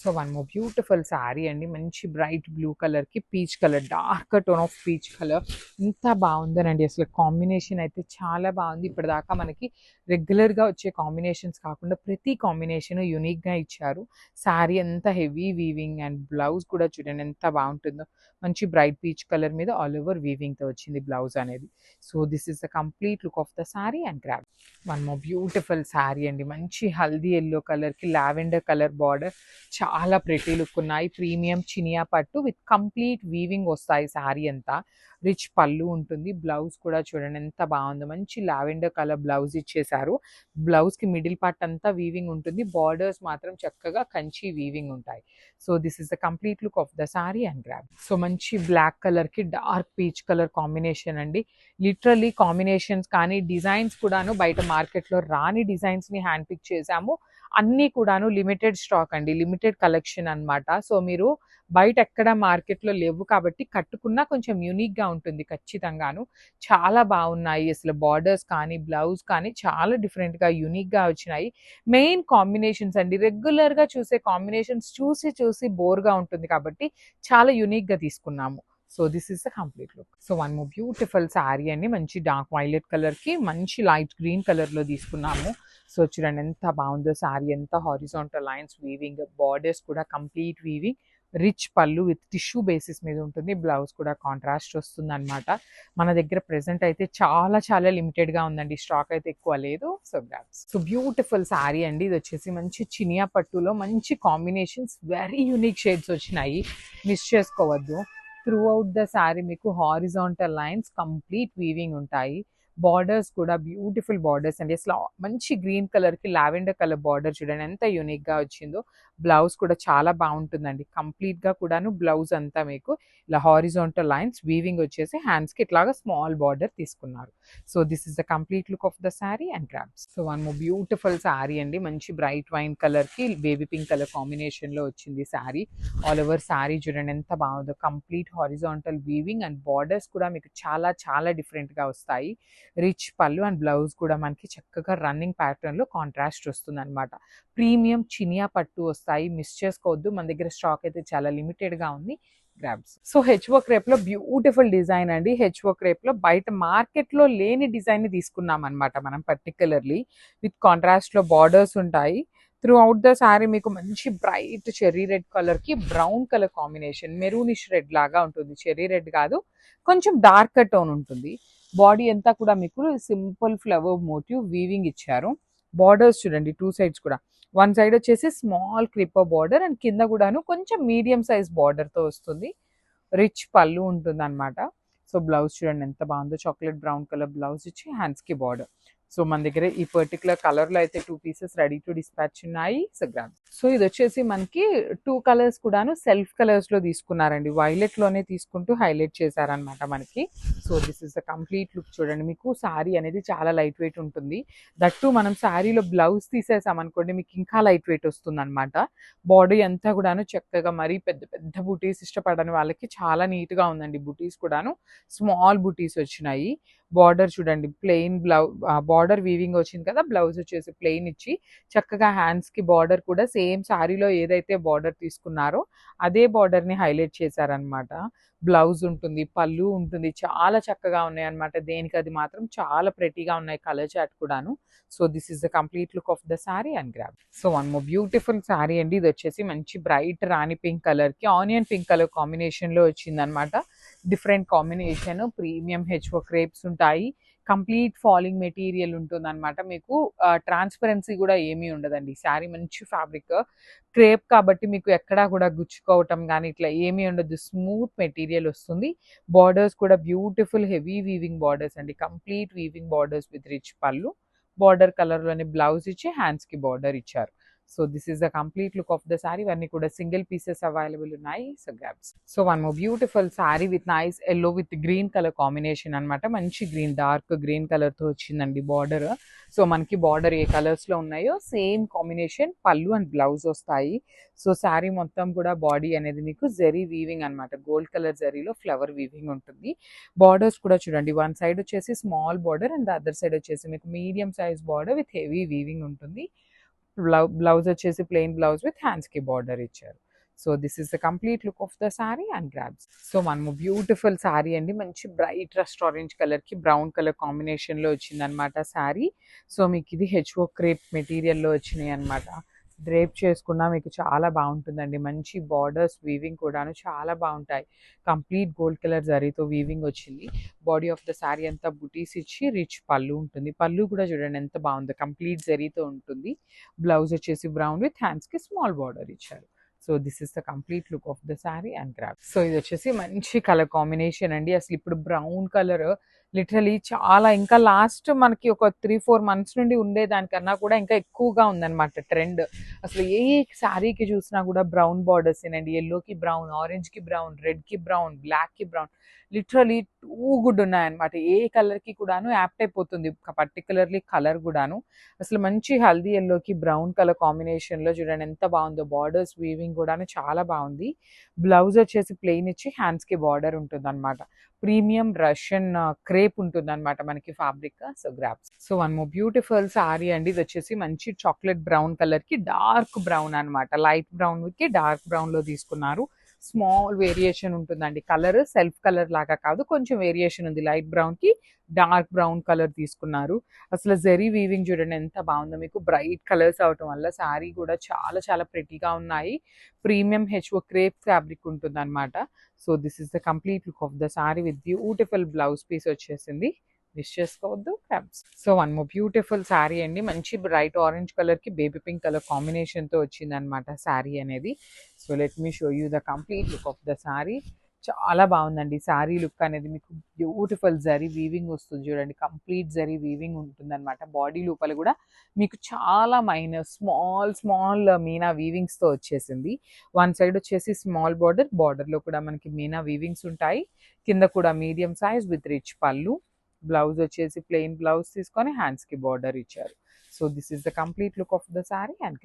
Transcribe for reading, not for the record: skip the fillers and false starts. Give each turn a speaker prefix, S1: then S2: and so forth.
S1: So one more beautiful sari అండి. మంచి bright blue కలర్కి peach colour, dark tone of peach colour. ఎంత బాగుందనండి అసలు. కాంబినేషన్ అయితే చాలా బాగుంది. ఇప్పటిదాకా మనకి రెగ్యులర్గా వచ్చే కాంబినేషన్స్ కాకుండా ప్రతి కాంబినేషన్ యూనిక్గా ఇచ్చారు. శారీ ఎంత హెవీ వీవింగ్ అండ్ బ్లౌజ్ కూడా చూడండి ఎంత బాగుంటుందో. మంచి బ్రైట్ పీచ్ కలర్ మీద ఆల్ ఓవర్ వీవింగ్తో వచ్చింది బ్లౌజ్ అనేది. So this is the complete look of the sari and grab. One more beautiful sari అండి. మంచి హల్దీ ఎల్లో కలర్కి లావెండర్ కలర్ బార్డర్, చాలా ప్రెటీ లుక్ ఉన్నాయి. ప్రీమియం చినియా పట్టు విత్ కంప్లీట్ వీవింగ్ వస్తాయి. శారీ అంతా రిచ్ పళ్ళు ఉంటుంది. బ్లౌజ్ కూడా చూడండి ఎంత బాగుందో. మంచి లావెండర్ కలర్ బ్లౌజ్ ఇచ్చేసారు. బ్లౌజ్కి మిడిల్ పార్ట్ అంతా వీవింగ్ ఉంటుంది. బార్డర్స్ మాత్రం చక్కగా కంచి వీవింగ్ ఉంటాయి. So this is the complete look of the sari and grab. So మంచి బ్లాక్ కలర్కి డార్క్ పీచ్ కలర్ కాంబినేషన్ అండి. లిటరల్లీ కాంబినేషన్స్ కానీ డిజైన్స్ కూడాను బయట మార్కెట్లో రాని డిజైన్స్ని హ్యాండ్ పిక్ చేశాము. అన్నీ కూడాను లిమిటెడ్ స్టాక్ అండి, లిమిటెడ్ కలెక్షన్ అనమాట. సో మీరు బయట ఎక్కడ మార్కెట్లో లేవు కాబట్టి కట్టుకున్నా కొంచెం యూనిక్గా ఉంటుంది ఖచ్చితంగాను. చాలా బాగున్నాయి అసలు. బార్డర్స్ కానీ బ్లౌజ్ కానీ చాలా డిఫరెంట్గా యూనిక్గా వచ్చినాయి. మెయిన్ కాంబినేషన్స్ అండి, రెగ్యులర్గా చూసే కాంబినేషన్స్ చూసి చూసి బోర్గా ఉంటుంది కాబట్టి చాలా యూనిక్గా తీసుకున్నాము. So this is the complete look. So one more beautiful sari అండి. మంచి డార్క్ వైలెట్ కలర్కి మంచి లైట్ గ్రీన్ కలర్లో తీసుకున్నాము. సో చూడండి ఎంత బాగుందో శారీ. ఎంత హారిజాంటల్ లైన్స్ వీవింగ్, బార్డర్స్ కూడా కంప్లీట్ వీవింగ్, రిచ్ పళ్ళు విత్ టిష్యూ బేసిస్ మీద ఉంటుంది. బ్లౌజ్ కూడా కాంట్రాస్ట్ వస్తుంది అనమాట. మన దగ్గర ప్రెసెంట్ అయితే చాలా చాలా లిమిటెడ్గా ఉందండి, స్టాక్ అయితే ఎక్కువ లేదు. So grabs. So beautiful sari అండి. ఇది వచ్చేసి మంచి చినియా పట్టులో మంచి కాంబినేషన్స్, వెరీ యూనిక్ షేడ్స్ వచ్చినాయి, మిస్ చేసుకోవద్దు. త్రూ అవుట్ ద శారీ మీకు హారిజాంటల్ లైన్స్ కంప్లీట్ వీవింగ్ ఉంటాయి. బార్డర్స్ కూడా బ్యూటిఫుల్ బార్డర్స్ అండి. అసలు మంచి గ్రీన్ కలర్కి లావెండర్ కలర్ బార్డర్ చూడండి ఎంత యూనిక్గా వచ్చిందో. బ్లౌజ్ కూడా చాలా బాగుంటుందండి. కంప్లీట్గా కూడాను బ్లౌజ్ అంతా మీకు ఇలా హారిజాంటల్ లైన్స్ వీవింగ్ వచ్చేసి హ్యాండ్స్కి ఇట్లాగా స్మాల్ బార్డర్ తీసుకున్నారు. So this is the complete look of the sari and grabs. So one more beautiful sari అండి. మంచి బ్రైట్ వైన్ కలర్కి బేబీ పింక్ కలర్ కాంబినేషన్లో వచ్చింది శారీ. ఆల్ ఓవర్ శారీ చూడండి ఎంత బాగుందో. Complete horizontal weaving and borders కూడా మీకు చాలా చాలా డిఫరెంట్గా వస్తాయి. రిచ్ పళ్ళు అండ్ బ్లౌజ్ కూడా మనకి చక్కగా రన్నింగ్ ప్యాటర్న్లో కాంట్రాస్ట్ వస్తుంది అనమాట. ప్రీమియం చినియా పట్టు వస్తాయి, మిస్ చేసుకోవద్దు. మన దగ్గర స్టాక్ అయితే చాలా లిమిటెడ్గా ఉంది. గ్రాబ్స్. సో హెచ్ఓ క్రేప్లో బ్యూటిఫుల్ డిజైన్ అండి. హెచ్ఓ క్రేప్లో బయట మార్కెట్లో లేని డిజైన్ని తీసుకున్నాం అనమాట మనం. పర్టికులర్లీ విత్ కాంట్రాస్ట్లో బార్డర్స్ ఉంటాయి. త్రూ అవుట్ ద శారీ మీకు మంచి బ్రైట్ చెర్రీ రెడ్ కలర్కి brown colour combination, maroonish red లాగా ఉంటుంది. చెర్రీ రెడ్ కాదు, కొంచెం డార్కర్ టోన్ ఉంటుంది. బాడీ అంతా కూడా మీకు సింపుల్ ఫ్లవర్ మోటివ్ వీవింగ్ ఇచ్చారు. బార్డర్స్ చూడండి టూ సైడ్స్ కూడా. వన్ సైడ్ వచ్చేసి స్మాల్ క్రిప్పర్ బార్డర్ అండ్ కింద కూడాను కొంచెం మీడియం సైజ్ బార్డర్తో వస్తుంది. రిచ్ పళ్ళు ఉంటుంది అనమాట. సో బ్లౌజ్ చూడండి ఎంత బాగుందో. చాక్లెట్ బ్రౌన్ కలర్ బ్లౌజ్ ఇచ్చి హ్యాండ్స్కి బార్డర్. సో మన దగ్గర ఈ పర్టికులర్ కలర్లో అయితే 2 పీసెస్ రెడీ టు డిస్పాచ్ ఉన్నాయి. So gram. సో ఇది వచ్చేసి మనకి 2 కలర్స్ కూడాను సెల్ఫ్ కలర్స్లో తీసుకున్నారండి. వైలెట్లోనే తీసుకుంటూ హైలైట్ చేశారనమాట మనకి. So this is the complete look. చూడండి మీకు శారీ అనేది చాలా లైట్ వెయిట్ ఉంటుంది. దట్టు మనం శారీలో బ్లౌజ్ తీసేసామనుకోండి మీకు ఇంకా లైట్ వెయిట్ వస్తుంది అనమాట. బాడీ అంతా కూడాను చక్కగా మరీ పెద్ద పెద్ద బుటీస్ ఇష్టపడని వాళ్ళకి చాలా నీట్గా ఉందండి. బుటీస్ కూడాను స్మాల్ బుటీస్ వచ్చినాయి. బార్డర్ చూడండి ప్లెయిన్ బార్డర్ వీవింగ్ వచ్చింది కదా. బ్లౌజ్ వచ్చేసి ప్లెయిన్ ఇచ్చి చక్కగా హ్యాండ్స్కి బార్డర్ కూడా సేమ్ శారీలో ఏదైతే బార్డర్ తీసుకున్నారో అదే బార్డర్ని హైలైట్ చేశారనమాట. బ్లౌజ్ ఉంటుంది, పళ్ళు ఉంటుంది, చాలా చక్కగా ఉన్నాయి అనమాట. దేనికి అది మాత్రం చాలా ప్రెటీగా ఉన్నాయి. కలర్ చాట్ కూడాను. So this is the complete look of the sari and grab. So one more beautiful sari అండి. ఇది వచ్చేసి మంచి బ్రైట్ రాణి పింక్ కలర్కి ఆనియన్ పింక్ కలర్ కాంబినేషన్లో వచ్చిందనమాట. Different combination. Premium HO crepes ఉంటాయి. కంప్లీట్ ఫాలింగ్ మెటీరియల్ ఉంటుంది అనమాట. మీకు ట్రాన్స్పరెన్సీ కూడా ఏమీ ఉండదండి. శారీ మంచి ఫ్యాబ్రిక్ క్రేప్ కాబట్టి మీకు ఎక్కడా కూడా గుచ్చుకోవటం కానీ ఇట్లా ఏమీ ఉండదు. స్మూత్ మెటీరియల్ వస్తుంది. బార్డర్స్ కూడా బ్యూటిఫుల్ హెవీ వీవింగ్ బార్డర్స్ అండి. Complete weaving borders with rich పళ్ళు. బార్డర్ కలర్లోనే బ్లౌజ్ ఇచ్చి హ్యాండ్స్కి బార్డర్ ఇచ్చారు. So this is the complete look of the sari. ఇవన్నీ కూడా సింగిల్ పీసెస్ అవైలబుల్ ఉన్నాయి. So grabs. So one more beautiful sari with nice yellow with green colour combination అనమాట. మంచి గ్రీన్, డార్క్ గ్రీన్ కలర్తో వచ్చిందండి బార్డర్. సో మనకి బార్డర్ ఏ కలర్స్లో ఉన్నాయో సేమ్ కాంబినేషన్ పళ్ళు అండ్ బ్లౌజ్ వస్తాయి. సో శారీ మొత్తం కూడా బాడీ అనేది మీకు జరీ వీవింగ్ అనమాట. గోల్డ్ కలర్ జరీలో ఫ్లవర్ వీవింగ్ ఉంటుంది. బార్డర్స్ కూడా చూడండి. వన్ సైడ్ వచ్చేసి small border and the other side వచ్చేసి మీకు medium size border with heavy weaving ఉంటుంది. బ్లౌజ్ వచ్చేసి ప్లెయిన్ బ్లౌజ్ విత్ హ్యాండ్స్కి బార్డర్ ఇచ్చారు. So this is the complete look of the sari and grabs. So మనము బ్యూటిఫుల్ శారీ అండి, మంచి బ్రైట్ రస్ట్ ఆరెంజ్ కలర్కి బ్రౌన్ కలర్ కాంబినేషన్లో వచ్చిందనమాట శారీ. సో మీకు ఇది హెచ్ఓ క్రేప్ మెటీరియల్లో వచ్చినాయి అనమాట. డ్రేప్ చేసుకున్నా మీకు చాలా బాగుంటుందండి. మంచి బార్డర్స్ వీవింగ్ కూడాను చాలా బాగుంటాయి. కంప్లీట్ గోల్డ్ కలర్ జరీతో వీవింగ్ వచ్చింది. బాడీ ఆఫ్ ద శారీ అంతా బుటీస్ ఇచ్చి రిచ్ పళ్ళు ఉంటుంది. పళ్ళు కూడా చూడండి ఎంత బాగుందో, కంప్లీట్ జరీతో ఉంటుంది. బ్లౌజ్ వచ్చేసి బ్రౌన్ విత్ హ్యాండ్స్కి స్మాల్ బార్డర్ ఇచ్చారు. So this is the complete look of the sari and grab. So ఇది వచ్చేసి మంచి కలర్ కాంబినేషన్ అండి. అసలు ఇప్పుడు బ్రౌన్ కలర్ లిటరలీ చాలా, ఇంకా లాస్ట్ మనకి ఒక 3-4 మంత్స్ నుండి ఉండేదానికన్నా కూడా ఇంకా ఎక్కువగా ఉందన్నమాట ట్రెండ్. అసలు ఏ శారీకి చూసినా కూడా బ్రౌన్ బార్డర్స్ ఏనండి. ఎల్లోకి బ్రౌన్, ఆరెంజ్కి బ్రౌన్, రెడ్కి బ్రౌన్, బ్లాక్కి బ్రౌన్, లిటరలీ టూ గుడ్ ఉన్నాయన్నమాట. ఏ కలర్కి కూడాను యాప్ట్ అయిపోతుంది, పర్టికులర్లీ కలర్ కూడాను. అసలు మంచి హల్దీ ఎల్లోకి బ్రౌన్ కలర్ కాంబినేషన్లో చూడండి ఎంత బాగుందో. బార్డర్స్ వీవింగ్ కూడాను చాలా బాగుంది. బ్లౌజ్ వచ్చేసి ప్లెయిన్ ఇచ్చి హ్యాండ్స్కి బార్డర్ ఉంటుంది అనమాట. ప్రీమియం రష్యన్ క్రేప్ ఉంటుంది అనమాట మనకి fabric. So grasp. So one more beautiful sorry అండి. ఇది వచ్చేసి మంచి చాక్లెట్ బ్రౌన్ కలర్ కి డార్క్ బ్రౌన్ అనమాట. లైట్ బ్రౌన్ కి డార్క్ బ్రౌన్ లో తీసుకున్నారు. స్మాల్ వేరియేషన్ ఉంటుందండి. కలర్ సెల్ఫ్ కలర్ లాగా కాదు, కొంచెం వేరియేషన్ ఉంది. లైట్ బ్రౌన్ కి డార్క్ బ్రౌన్ కలర్ తీసుకున్నారు. అసలు జరీ వీవింగ్ చూడండి ఎంత బాగుందో. మీకు బ్రైట్ కలర్స్ అవటం వల్ల శారీ కూడా చాలా చాలా ప్రెటీగా ఉన్నాయి. ప్రీమియం హెచ్ఓ క్రేప్ ఫ్యాబ్రిక్ ఉంటుంది అనమాట. So this is the complete look of the sari with beautiful blouse piece వచ్చేసింది. మిస్ చేసుకోవద్దు friends. So one more beautiful sari అండి. మంచి బ్రైట్ ఆరెంజ్ కలర్ కి బేబీ పింక్ కలర్ కాంబినేషన్ తో వచ్చింది అనమాట శారీ అనేది. So let me show you the complete look of the sari. చాలా బాగుందండి శారీ లుక్ అనేది. మీకు బ్యూటిఫుల్ జరీ వీవింగ్ వస్తుంది చూడండి. కంప్లీట్ జరీ వీవింగ్ ఉంటుంది అనమాట. బాడీ లోపల కూడా మీకు చాలా మైనర్ స్మాల్ మీనా వీవింగ్స్ తో వచ్చేసింది. వన్ సైడ్ వచ్చేసి స్మాల్ బార్డర్ లో కూడా మనకి మీనా వీవింగ్స్ ఉంటాయి. కింద కూడా మీడియం సైజ్ విత్ రిచ్ పళ్ళు. బ్లౌజ్ వచ్చేసి ప్లెయిన్ బ్లౌజ్ తీసుకొని హ్యాండ్స్ కి బార్డర్ ఇచ్చారు. So this is the complete look of the sari and